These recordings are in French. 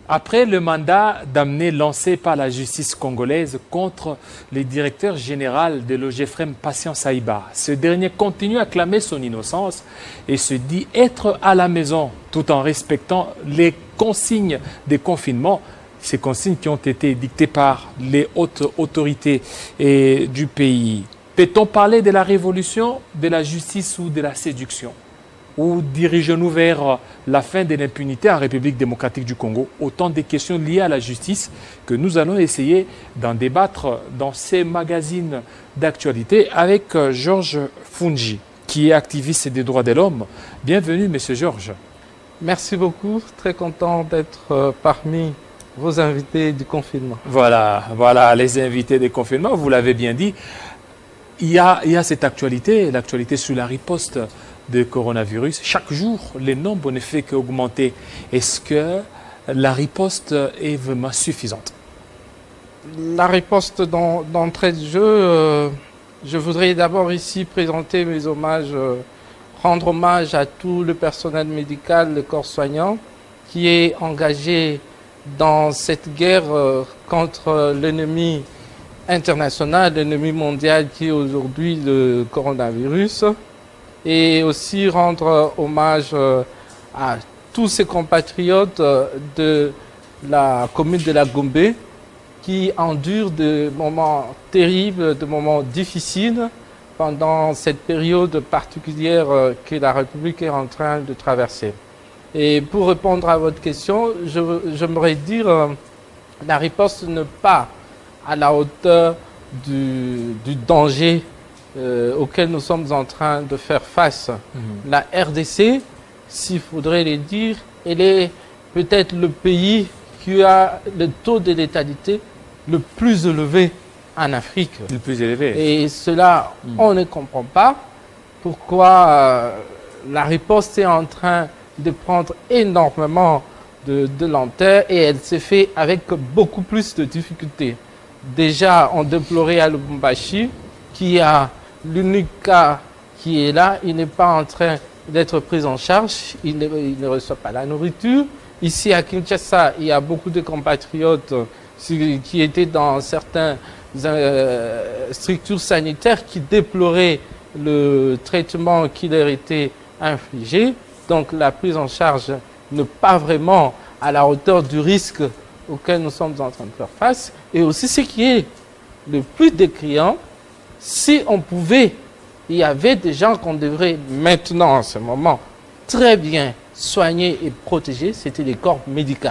Après le mandat d'amener lancé par la justice congolaise contre le directeur général de l'OGFREM, Patient Saïba, ce dernier continue à clamer son innocence et se dit être à la maison tout en respectant les consignes de confinement, ces consignes qui ont été dictées par les hautes autorités du pays. Peut-on parler de la révolution, de la justice ou de la séduction? Ou dirigez-nous vers la fin de l'impunité en République démocratique du Congo? Autant de questions liées à la justice que nous allons essayer d'en débattre dans ces magazines d'actualité avec Georges Fungi, qui est activiste des droits de l'homme. Bienvenue, Monsieur Georges. Merci beaucoup, très content d'être parmi vos invités du confinement. Voilà, les invités du confinement, vous l'avez bien dit. Il y a cette actualité, l'actualité sur la riposte de coronavirus. Chaque jour, les nombres ne fait qu'augmenter. Est-ce que la riposte est vraiment suffisante? La riposte d'entrée de jeu, je voudrais d'abord ici présenter mes hommages, rendre hommage à tout le personnel médical, le corps soignant, qui est engagé dans cette guerre contre l'ennemi international, l'ennemi mondial qui est aujourd'hui le coronavirus. Et aussi rendre hommage à tous ces compatriotes de la commune de la Gombe qui endurent des moments terribles, des moments difficiles pendant cette période particulière que la République est en train de traverser. Et pour répondre à votre question, j'aimerais dire la riposte n'est pas à la hauteur du danger auquel nous sommes en train de faire face. La RDC, s'il faudrait le dire, elle est peut-être le pays qui a le taux de létalité le plus élevé en Afrique. Le plus élevé. Et cela, on ne comprend pas pourquoi la riposte est en train de prendre énormément de lenteur et elle se fait avec beaucoup plus de difficultés. Déjà, on déplorait à Lubumbashi qui a l'unique cas qui est là, il n'est pas en train d'être pris en charge, il ne reçoit pas la nourriture. Ici à Kinshasa, il y a beaucoup de compatriotes qui étaient dans certaines structures sanitaires qui déploraient le traitement qui leur était infligé. Donc la prise en charge n'est pas vraiment à la hauteur du risque auquel nous sommes en train de faire face. Et aussi ce qui est le plus décriant, si on pouvait, il y avait des gens qu'on devrait maintenant, en ce moment, très bien soigner et protéger, c'était les corps médicaux.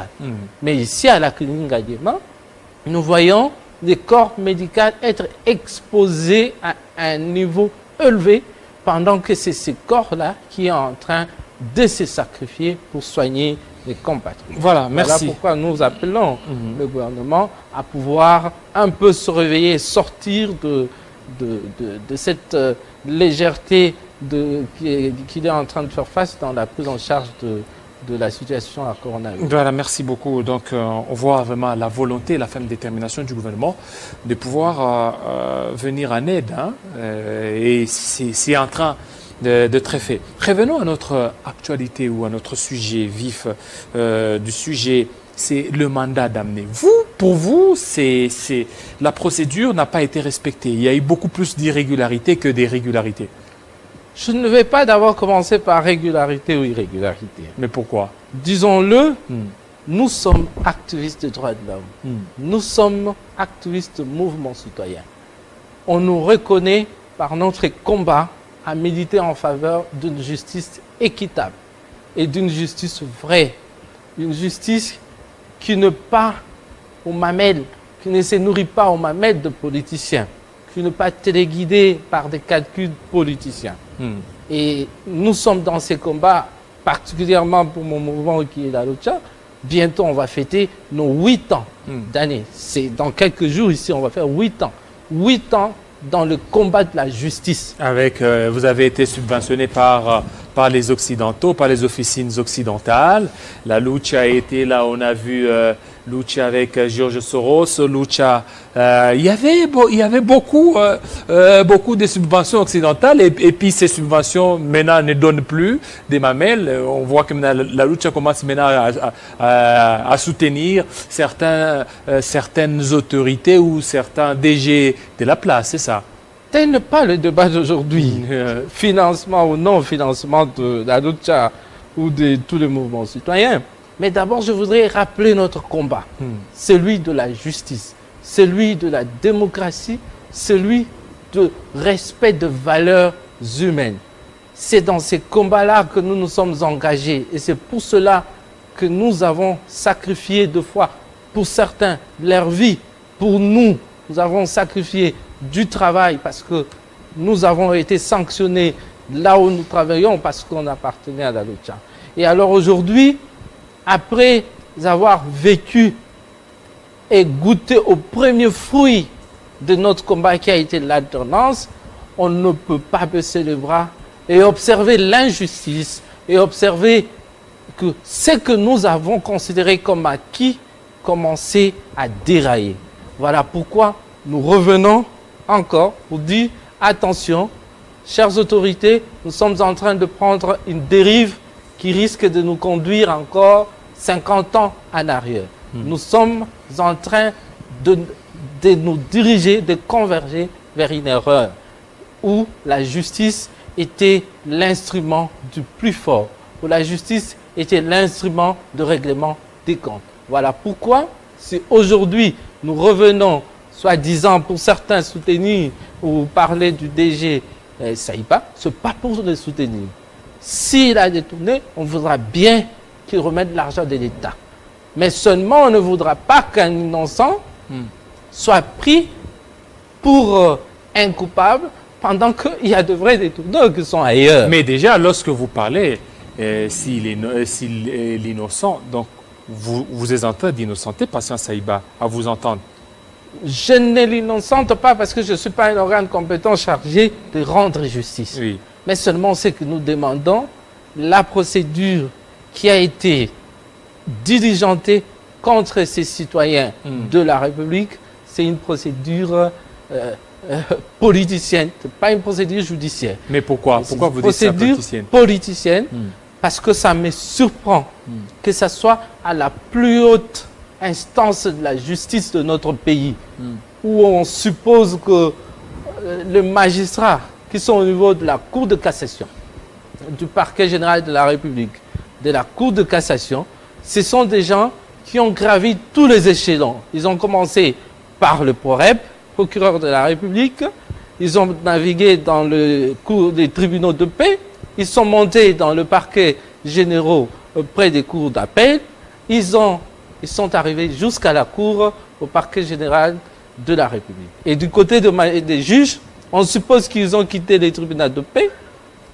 Mais ici, à la clinique Ngaliema, nous voyons les corps médicaux être exposés à un niveau élevé pendant que c'est ces corps-là qui sont en train de se sacrifier pour soigner les compatriotes. Voilà, merci. Voilà pourquoi nous appelons le gouvernement à pouvoir un peu se réveiller, sortir de cette légèreté qu'il est en train de faire face dans la prise en charge de la situation à coronavirus. Voilà, merci beaucoup. Donc, on voit vraiment la volonté, la ferme détermination du gouvernement de pouvoir venir en aide. Et c'est en train d'être fait. Revenons à notre actualité ou à notre sujet vif du sujet. C'est le mandat d'amener. Pour vous, la procédure n'a pas été respectée. Il y a eu beaucoup plus d'irrégularités que d'irrégularités. Je ne vais pas d'abord commencer par régularité ou irrégularité. Mais pourquoi? Disons-le, nous sommes activistes des droits de l'homme. Nous sommes activistes du mouvement citoyen. On nous reconnaît par notre combat à militer en faveur d'une justice équitable et d'une justice vraie. Une justice qui ne pas aux mamelles, qui ne se nourrit pas aux mamelles de politiciens, qui ne pas téléguidée par des calculs politiciens. Et nous sommes dans ces combats, particulièrement pour mon mouvement qui est la Lucha. Bientôt, on va fêter nos 8 ans d'année. C'est dans quelques jours ici, on va faire 8 ans. 8 ans dans le combat de la justice. Vous avez été subventionné par les Occidentaux, par les officines occidentales. La lucha a été là, on a vu Lucha avec George Soros, Lucha... il y avait beaucoup, beaucoup de subventions occidentales et puis ces subventions maintenant ne donnent plus des mamelles. On voit que maintenant, la Lucha commence maintenant à soutenir certaines autorités ou certains DG de la place, c'est ça? Tel n'est pas le débat d'aujourd'hui. Financement ou non financement de la Lucha ou de tous les mouvements citoyens. Mais d'abord, je voudrais rappeler notre combat. Celui de la justice, celui de la démocratie, celui de respect de valeurs humaines. C'est dans ces combats-là que nous nous sommes engagés. Et c'est pour cela que nous avons sacrifié deux fois, pour certains, leur vie. Pour nous, nous avons sacrifié du travail parce que nous avons été sanctionnés là où nous travaillons parce qu'on appartenait à la Lucha. Et alors aujourd'hui, après avoir vécu et goûté au premier fruit de notre combat qui a été l'alternance, on ne peut pas baisser les bras et observer l'injustice et observer que ce que nous avons considéré comme acquis commençait à dérailler. Voilà pourquoi nous revenons encore pour dire attention, chères autorités, nous sommes en train de prendre une dérive qui risque de nous conduire encore 50 ans en arrière. Nous sommes en train de nous diriger, de converger vers une erreur où la justice était l'instrument du plus fort, où la justice était l'instrument de règlement des comptes. Voilà pourquoi, si aujourd'hui nous revenons, soi-disant pour certains soutenir ou parler du DG Saiba, ce n'est pas pour le soutenir. S'il a détourné, on voudra bien qu'il remette l'argent de l'État. Mais seulement on ne voudra pas qu'un innocent soit pris pour un coupable pendant qu'il y a de vrais détourneurs qui sont ailleurs. Mais déjà, lorsque vous parlez, s'il est l'innocent, donc vous êtes en train d'innocenter Patient Saiba, à vous entendre. Je ne l'innocente pas parce que je ne suis pas un organe compétent chargé de rendre justice. Oui. Mais seulement ce que nous demandons, la procédure qui a été diligentée contre ces citoyens de la République, c'est une procédure politicienne, pas une procédure judiciaire. Mais pourquoi? Pourquoi vous dites ça politicienne? Politicienne, parce que ça me surprend que ce soit à la plus haute instance de la justice de notre pays, où on suppose que les magistrats qui sont au niveau de la Cour de cassation, du parquet général de la République, de la Cour de cassation, ce sont des gens qui ont gravi tous les échelons. Ils ont commencé par le POREP, procureur de la République, ils ont navigué dans le cours des tribunaux de paix, ils sont montés dans le parquet général près des cours d'appel, ils sont arrivés jusqu'à la Cour, au parquet général de la République. Et du côté des juges, on suppose qu'ils ont quitté les tribunaux de paix,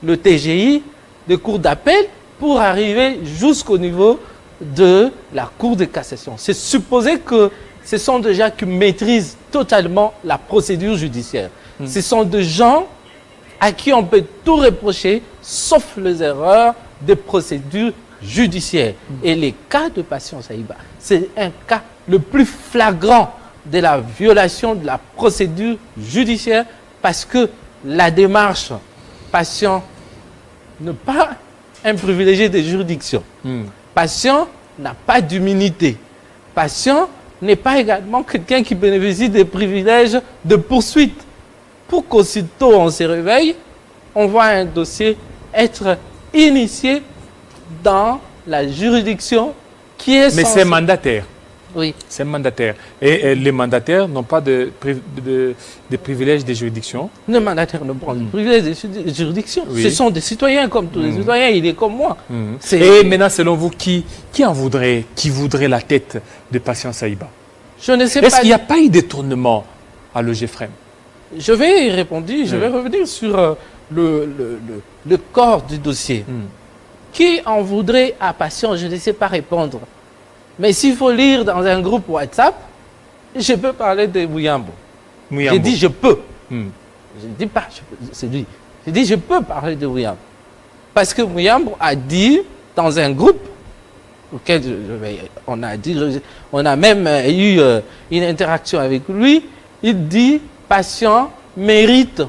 le TGI, les cours d'appel, pour arriver jusqu'au niveau de la Cour de cassation. C'est supposé que ce sont des gens qui maîtrisent totalement la procédure judiciaire. Ce sont des gens à qui on peut tout reprocher, sauf les erreurs de procédure judiciaire. Et les cas de Patient Saiba, c'est un cas le plus flagrant de la violation de la procédure judiciaire parce que la démarche Patient n'est pas un privilégié de juridiction. Patient n'a pas d'immunité. Patient n'est pas également quelqu'un qui bénéficie des privilèges de poursuite. Pour qu'aussitôt on se réveille, on voit un dossier être initié dans la juridiction qui est Mais c'est mandataire. Oui. C'est mandataire. Et les mandataires n'ont pas de privilèges de juridiction. Les mandataires n'ont pas de privilèges de juridiction. Oui. Ce sont des citoyens comme tous les citoyens. Il est comme moi. Et maintenant, selon vous, qui voudrait la tête de Patient Saiba? Je ne sais pas. Est-ce qu'il n'y a pas eu de détournement à l'OGFREM? Je vais y répondre. Je vais revenir sur le corps du dossier. Qui en voudrait à Patient? Je ne sais pas répondre. Mais s'il faut lire dans un groupe WhatsApp, je peux parler de Mouyambo. J'ai dit je peux. Je ne dis pas c'est lui. J'ai dit je peux parler de Mouyambo. Parce que Mouyambo a dit dans un groupe auquel on a même eu une interaction avec lui, il dit patient mérite,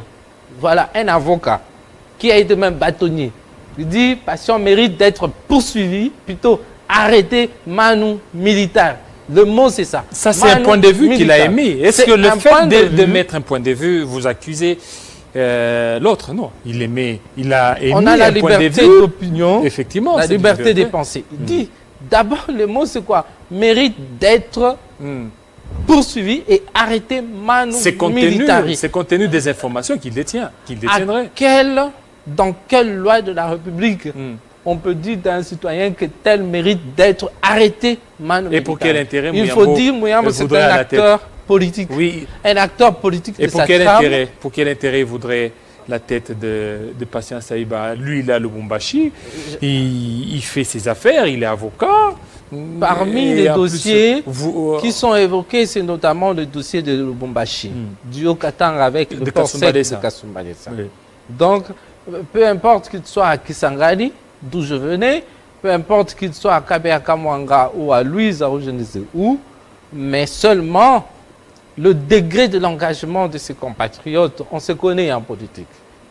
voilà, un avocat qui a été même bâtonnier. Il dit patient mérite d'être poursuivi, plutôt arrêté, manu militaire. Le mot, c'est ça. Ça, c'est un point de vue qu'il a émis. Est-ce que le fait de mettre un point de vue, vous accusez l'autre? Non. Il a émis on a la liberté d'opinion, effectivement, la liberté des pensées. Il dit, d'abord, le mot, c'est quoi? Mérite d'être poursuivi et arrêté manu militaire. C'est compte tenu des informations qu'il détient, qu'il détiendrait. Dans quelle loi de la République on peut dire d'un citoyen que tel mérite d'être arrêté manu militaire? Et pour quel intérêt il faut dire Mouyambo, c'est un acteur politique. Oui. Un acteur politique de sa trame. Pour quel intérêt il voudrait la tête de Patient Saïba? Lui, il a le Lubumbashi, il fait ses affaires, il est avocat. Parmi les dossiers qui sont évoqués, c'est notamment le dossier de Lubumbashi, du Haut-Katanga avec le port sec de Kasumbalesa. Oui. Donc, peu importe qu'il soit à Kisangani, d'où je venais, peu importe qu'il soit à Kabea Mwanga ou à Louise, ou je ne sais où, mais seulement le degré de l'engagement de ses compatriotes, on se connaît en politique.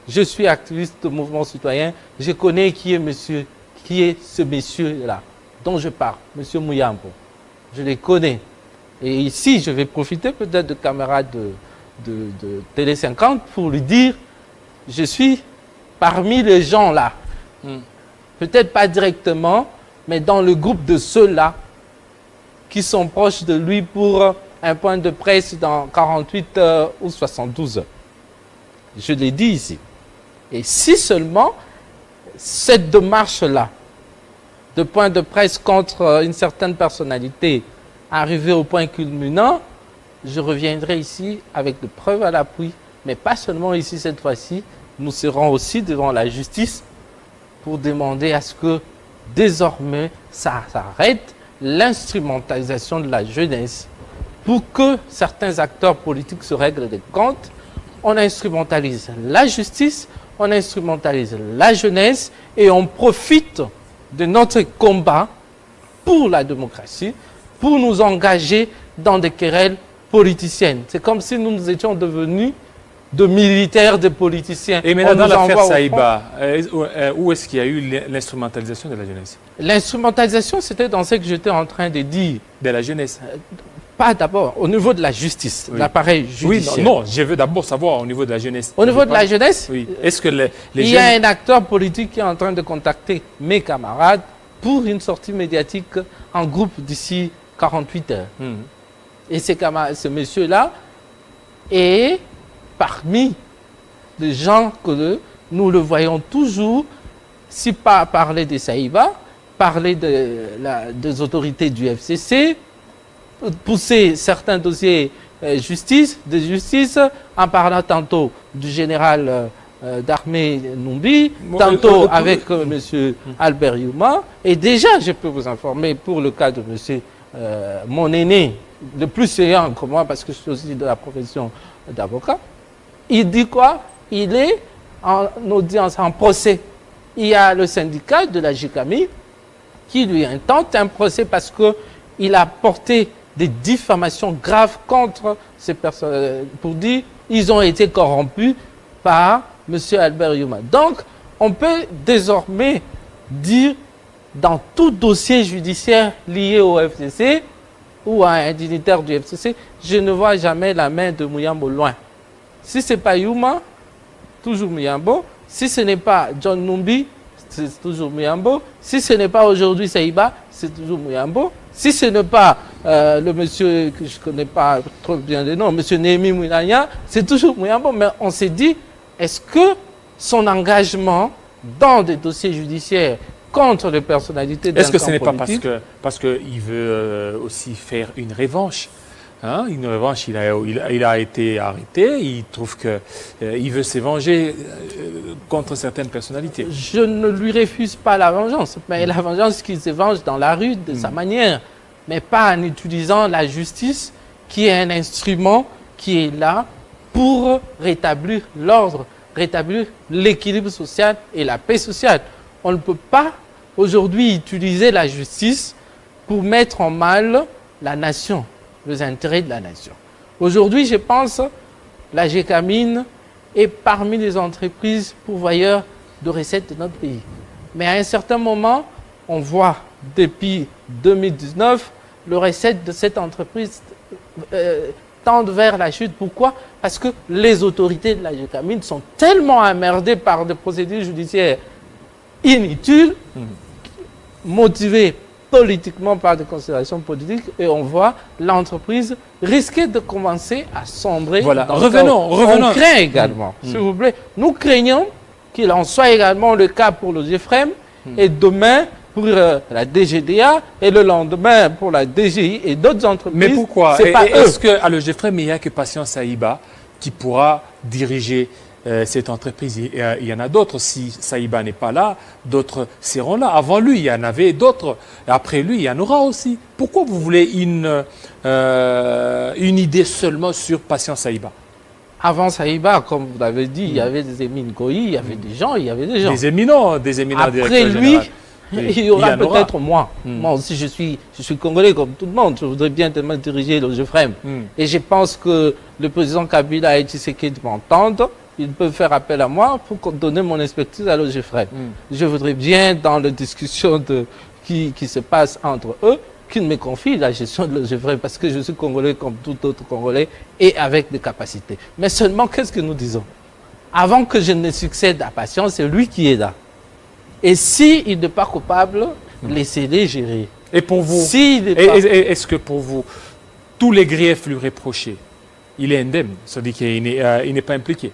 Je suis activiste de mouvement citoyen, je connais qui est ce monsieur-là dont je parle, monsieur Mouyambo. Je les connais. Et ici, je vais profiter peut-être de camarades de Télé 50 pour lui dire, je suis parmi les gens là. Peut-être pas directement, mais dans le groupe de ceux-là qui sont proches de lui pour un point de presse dans 48 ou 72 heures. Je l'ai dit ici. Et si seulement cette démarche-là, de point de presse contre une certaine personnalité, arrivée au point culminant, je reviendrai ici avec des preuves à l'appui, mais pas seulement ici cette fois-ci, nous serons aussi devant la justice pour demander à ce que désormais ça s'arrête l'instrumentalisation de la jeunesse pour que certains acteurs politiques se règlent des comptes. On instrumentalise la justice, on instrumentalise la jeunesse et on profite de notre combat pour la démocratie, pour nous engager dans des querelles politiciennes. C'est comme si nous étions devenus de militaires, de politiciens. Et maintenant, dans l'affaire Saïba, où est-ce qu'il y a eu l'instrumentalisation de la jeunesse? L'instrumentalisation, c'était dans ce que j'étais en train de dire. De la jeunesse? Pas d'abord, au niveau de la justice, l'appareil judiciaire. Oui, non, je veux d'abord savoir au niveau de la jeunesse. Au niveau de la jeunesse, oui. Est-ce que il y a un acteur politique qui est en train de contacter mes camarades pour une sortie médiatique en groupe d'ici 48 heures. Et ce monsieur-là est parmi les gens que nous le voyons toujours, si pas parler de Saïba, parler des autorités du FCC, pousser certains dossiers de justice, en parlant tantôt du général d'armée Numbi, tantôt avec M. Albert Youma. Et déjà, je peux vous informer, pour le cas de M. Mon aîné, le plus séant que moi, parce que je suis aussi de la profession d'avocat, il dit quoi? Il est en audience, en procès. Il y a le syndicat de la JICAMI qui lui intente un procès parce qu'il a porté des diffamations graves contre ces personnes pour dire qu'ils ont été corrompus par M. Albert Youma. Donc, on peut désormais dire dans tout dossier judiciaire lié au FCC ou à un dignitaire du FCC, je ne vois jamais la main de Mouyambo loin. Si ce n'est pas Youma, toujours Mouyambo. Si ce n'est pas John Numbi, c'est toujours Mouyambo. Si ce n'est pas aujourd'hui Saïba, c'est toujours Mouyambo. Si ce n'est pas le monsieur que je ne connais pas trop bien le nom, monsieur Némi Mounania, c'est toujours Mouyambo. Mais on s'est dit, est-ce que son engagement dans des dossiers judiciaires contre les personnalités d'un camp politique... Est-ce que ce n'est pas parce qu'il veut aussi faire une revanche? Hein, une revanche, il a été arrêté, il trouve qu'il veut se venger contre certaines personnalités. Je ne lui refuse pas la vengeance, mais la vengeance qu'il se venge dans la rue de sa manière, mais pas en utilisant la justice qui est un instrument qui est là pour rétablir l'ordre, rétablir l'équilibre social et la paix sociale. On ne peut pas aujourd'hui utiliser la justice pour mettre en mal la nation, les intérêts de la nation. Aujourd'hui, je pense, la GECAMINE est parmi les entreprises pourvoyeurs de recettes de notre pays. Mais à un certain moment, on voit depuis 2019, les recettes de cette entreprise tendent vers la chute. Pourquoi? Parce que les autorités de la GECAMINE sont tellement emmerdées par des procédures judiciaires inutiles, motivées politiquement par des considérations politiques, et on voit l'entreprise risquer de commencer à sombrer. Voilà, dans revenons. On craint également, s'il vous plaît. Nous craignons qu'il en soit également le cas pour le GFREM, et demain pour la DGDA, et le lendemain pour la DGI et d'autres entreprises. Mais pourquoi? Est-ce qu'à le GFREM, il n'y a que Patience Saïba qui pourra diriger cette entreprise? Il y en a d'autres. Si Saïba n'est pas là, d'autres seront là. Avant lui, il y en avait d'autres. Après lui, il y en aura aussi. Pourquoi vous voulez une idée seulement sur Patience Saïba? Avant Saïba, comme vous l'avez dit, il y avait des émines Goï, il y avait des gens, il y avait des gens. Des éminents Après lui, il y aura peut-être moi. Mm. Moi aussi, je suis congolais comme tout le monde. Je voudrais bien tellement diriger le GFREM. Et je pense que le président Kabila et Tshisekedi m'entendent. Ils peuvent faire appel à moi pour donner mon expertise à le GFREM. Je voudrais bien, dans les discussions qui se passent entre eux, qu'ils me confient la gestion de le GFREM, parce que je suis congolais comme tout autre congolais et avec des capacités. Mais seulement, qu'est-ce que nous disons? Avant que je ne succède à Patience, c'est lui qui est là. Et s'il n'est pas coupable, laissez-les gérer. Et pour vous, est-ce que pour vous, tous les griefs lui reprochés, il est indemne? C'est-à-dire qu'il n'est pas impliqué?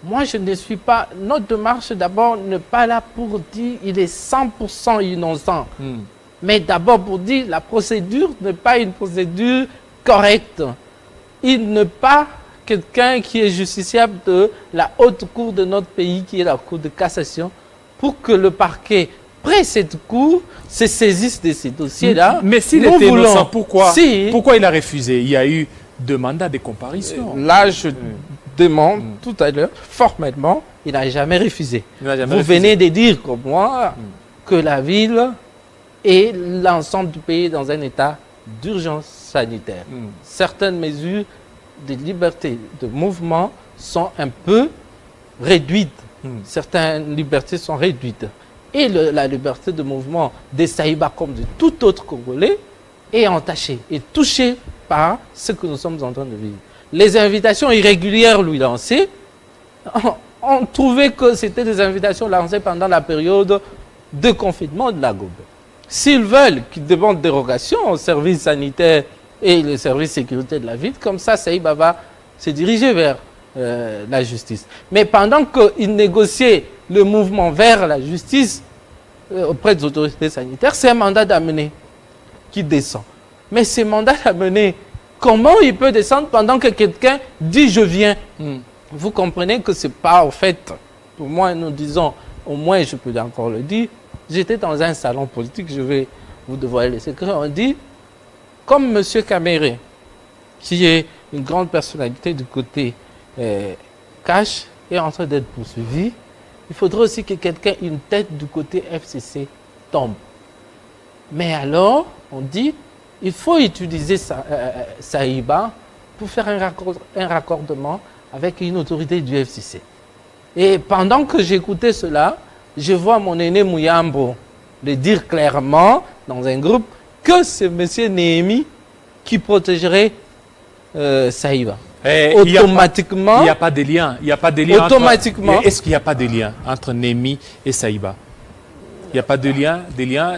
Moi, je ne suis pas... Notre démarche, d'abord, n'est pas là pour dire qu'il est 100% innocent. Mais d'abord pour dire la procédure n'est pas une procédure correcte. Il n'est pas quelqu'un qui est justiciable de la haute cour de notre pays, qui est la cour de cassation, pour que le parquet, près cette cour, se saisisse de ces dossiers-là. Mais s'il était innocent, pourquoi il a refusé? Il y a eu 2 mandats de comparution. Là, je demande tout à l'heure, formellement, il n'a jamais refusé. Vous venez de dire comme moi que la ville et l'ensemble du pays dans un état d'urgence sanitaire. Certaines mesures de liberté de mouvement sont un peu réduites. Certaines libertés sont réduites. Et la liberté de mouvement des Saïba comme de tout autre Congolais est entachée et touchée par ce que nous sommes en train de vivre. Les invitations irrégulières lui lancées, on trouvait que c'était des invitations lancées pendant la période de confinement de la Gobe. S'ils veulent qu'ils demandent dérogation aux services sanitaires et les services de sécurité de la ville, comme ça, Saïba va se diriger vers la justice. Mais pendant qu'ils négociaient le mouvement vers la justice auprès des autorités sanitaires, c'est un mandat d'amener qui descend. Mais ce mandat d'amener, comment il peut descendre pendant que quelqu'un dit « je viens » Vous comprenez que ce n'est pas, en fait, pour moi, nous disons, au moins je peux encore le dire, j'étais dans un salon politique, je vais vous dévoiler les secrets, on dit, comme M. Kamere, qui est une grande personnalité du côté cash, est en train d'être poursuivi, il faudrait aussi que quelqu'un, une tête du côté FCC, tombe. Mais alors, on dit, il faut utiliser Saïba pour faire un raccordement avec une autorité du FCC. Et pendant que j'écoutais cela, je vois mon aîné Mouyambo le dire clairement dans un groupe que c'est M. Néhémi qui protégerait Saïba. Automatiquement. Il n'y a pas de lien. Il n'y a pas de lien. Automatiquement. Est-ce qu'il n'y a pas de lien entre Néhémi et Saïba? Il n'y a pas de lien.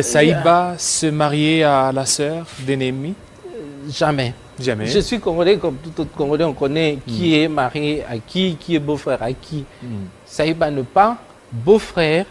Saïba se marier à la sœur de Néhémi? Jamais. Jamais. Je suis congolais comme tout autre congolais. On connaît qui est marié à qui est beau-frère à qui. Saïba n'est pas beau-frère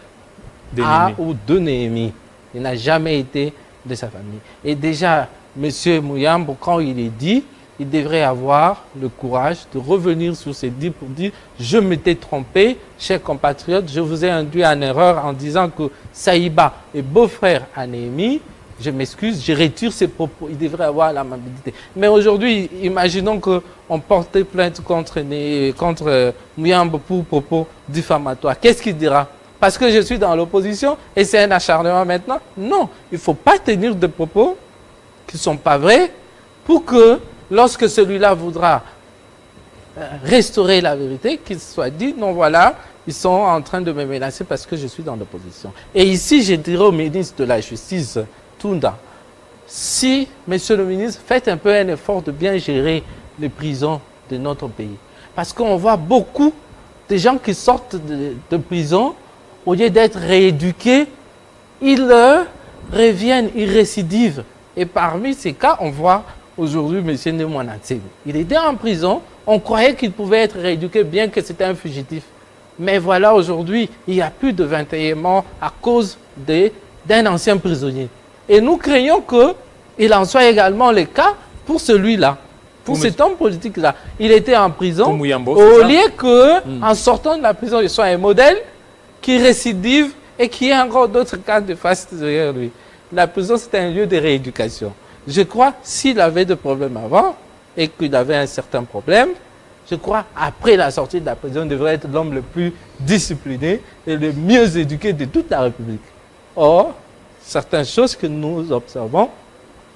à ou de Néhémi. Il n'a jamais été de sa famille. Et déjà, M. Mouyambo, quand il est dit, il devrait avoir le courage de revenir sur ses dits pour dire « Je m'étais trompé, chers compatriotes, je vous ai induit en erreur en disant que Saïba est beau-frère à Néhémi. Je m'excuse, je retire ses propos. » Il devrait avoir l'amabilité. Mais aujourd'hui, imaginons qu'on portait plainte contre Mouyambo pour propos diffamatoires. Qu'est-ce qu'il dira? parce que je suis dans l'opposition et c'est un acharnement maintenant. Non, il ne faut pas tenir de propos qui ne sont pas vrais pour que lorsque celui-là voudra restaurer la vérité, qu'il soit dit, non voilà, ils sont en train de me menacer parce que je suis dans l'opposition. Et ici, je dirais au ministre de la Justice, Tunda, si, monsieur le ministre, faites un peu un effort de bien gérer les prisons de notre pays. Parce qu'on voit beaucoup de gens qui sortent de prison, au lieu d'être rééduqués, ils reviennent, ils récidivent. Et parmi ces cas, on voit aujourd'hui M. Nemwanatsebe. Il était en prison, on croyait qu'il pouvait être rééduqué bien que c'était un fugitif. Mais voilà, aujourd'hui, il y a plus de 21 morts à cause d'un ancien prisonnier. Et nous craignons qu'il en soit également le cas pour celui-là, pour cet homme politique-là. Il était en prison, Muyambo, au lieu qu'en sortant de la prison, il soit un modèle qui récidive et qui ait encore d'autres cas de face derrière lui. La prison, c'est un lieu de rééducation. Je crois, s'il avait des problèmes avant et qu'il avait un certain problème, je crois, après la sortie de la prison, il devrait être l'homme le plus discipliné et le mieux éduqué de toute la République. Or, certaines choses que nous observons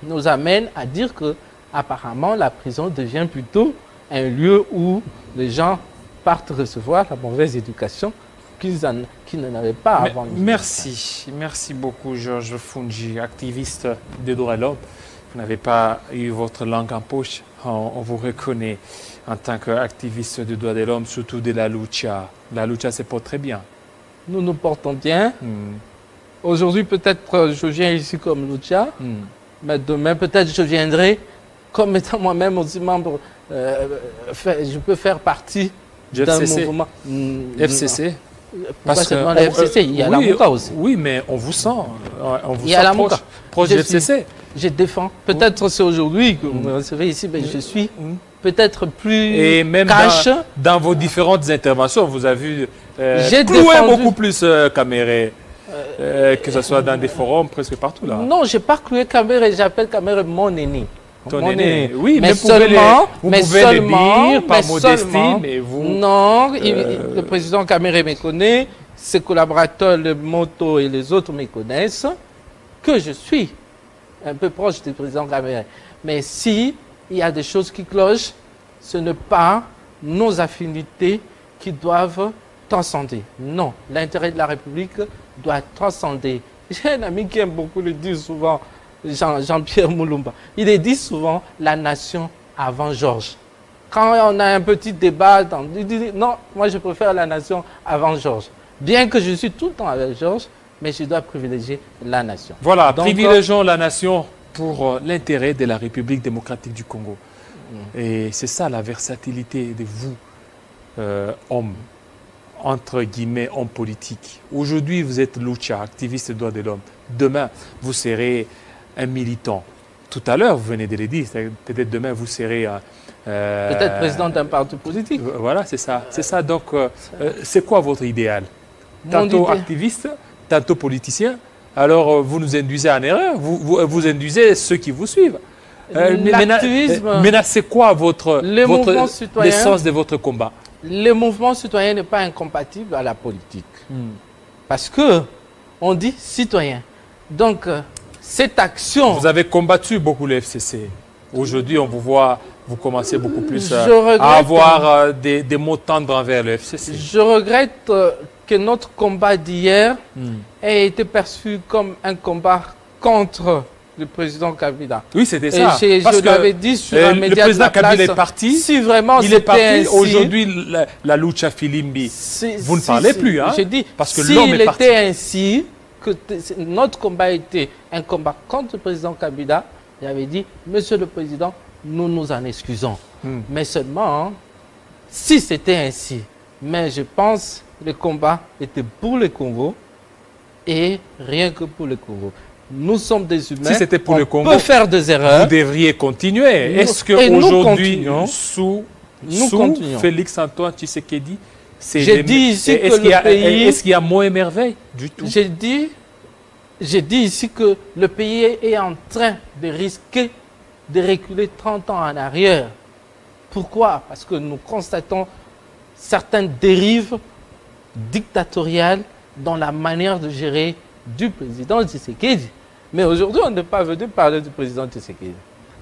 nous amènent à dire que, apparemment, la prison devient plutôt un lieu où les gens partent recevoir la mauvaise éducation qu'ils n'en avaient pas avant. Merci beaucoup, Georges Fungi, activiste des droits de l'homme. Vous n'avez pas eu votre langue en poche. On vous reconnaît en tant qu'activiste des droits de l'homme, surtout de la lucha. La lucha se porte très bien. Nous nous portons bien. Aujourd'hui, peut-être, je viens ici comme lucha, mais demain, peut-être, je viendrai comme étant moi-même aussi membre. Je peux faire partie d'un mouvement. FCC. Parce que dans le FCC, il y a la Mouka aussi. Oui, mais on vous sent. Il y a la Mouka. Proche du FCC. Je défends. Peut-être c'est aujourd'hui que vous me recevez ici, mais je suis peut-être plus et même cash. Dans vos différentes interventions, vous avez cloué beaucoup plus Caméré, que ce soit dans des forums, presque partout là. Non, je n'ai pas cloué Caméré, j'appelle Caméré mon aîné. Ton aîné. Oui, mais seulement, vous pouvez le dire par modestie, mais vous... Non, le président Caméré me connaît, ses collaborateurs, le Moto et les autres me connaissent, que je suis un peu proche du président Caméré. Mais si il y a des choses qui clochent, ce n'est pas nos affinités qui doivent transcender. Non, l'intérêt de la République doit transcender. J'ai un ami qui aime beaucoup le dire souvent, Jean-Pierre Moulumba. Il dit souvent la nation avant Georges. Quand on a un petit débat, il dit non, moi je préfère la nation avant Georges. Bien que je suis tout le temps avec Georges, mais je dois privilégier la nation. Voilà, donc, privilégions la nation pour l'intérêt de la République démocratique du Congo. Et c'est ça la versatilité de vous, hommes, entre guillemets, hommes politiques. Aujourd'hui, vous êtes lucha, activiste des droits de l'homme. Demain, vous serez un militant. Tout à l'heure, vous venez de le dire, peut-être demain, vous serez... peut-être président d'un parti politique. Voilà, c'est ça. C'est ça. Donc, c'est quoi votre idéal? Tantôt activiste, tantôt politicien. Alors, vous nous induisez en erreur, vous induisez ceux qui vous suivent. Maintenant, c'est quoi l'essence de votre combat? Le mouvement citoyen n'est pas incompatible à la politique. Parce que on dit citoyen. Donc, cette action... Vous avez combattu beaucoup le FCC. Aujourd'hui, on vous voit, vous commencez beaucoup plus à avoir des mots tendres envers le FCC. Je regrette que notre combat d'hier ait été perçu comme un combat contre le président Kabila. Oui, c'était ça. Je l'avais dit sur un média de la place. Le président Kabila est parti. Si vraiment il est parti. Aujourd'hui, la lucha Filimbi. Vous ne parlez plus, hein? J'ai dit, parce que l'homme est parti. S'il était ainsi, que notre combat était un combat contre le président Kabila, j'avais dit, Monsieur le Président, nous nous en excusons. Mais seulement, hein, si c'était ainsi, mais je pense que le combat était pour le Congo et rien que pour le Congo. Nous sommes des humains, si c'était pour le Congo, peut faire des erreurs. Vous devriez continuer. Est-ce qu'aujourd'hui, sous Félix-Antoine Tshisekedi, j'ai dit ici que le pays... Est-ce qu'il y a moins merveille du tout? J'ai dit ici que le pays est en train de risquer de reculer 30 ans en arrière. Pourquoi? Parce que nous constatons certaines dérives dictatoriales dans la manière de gérer du président Tshisekedi. Mais aujourd'hui, on n'est pas venu parler du président Tshisekedi.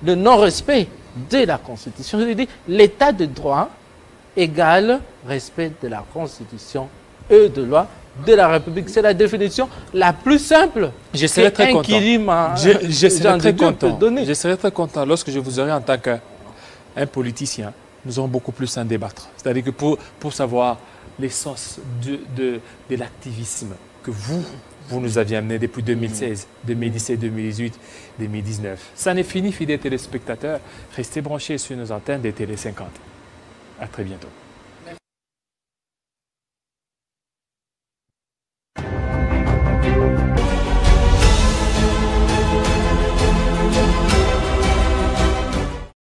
Le non-respect de la Constitution, je dis l'état de droit égale respect de la Constitution et de loi de la République. C'est la définition la plus simple. Je serais très content. Je serais très content lorsque je vous aurai en tant qu'un politicien. Nous aurons beaucoup plus à en débattre. C'est-à-dire que pour savoir l'essence de l'activisme que vous nous aviez amené depuis 2016, 2017, 2018, 2019. Ça n'est fini, fidèles téléspectateurs. Restez branchés sur nos antennes des Télé 50. À très bientôt.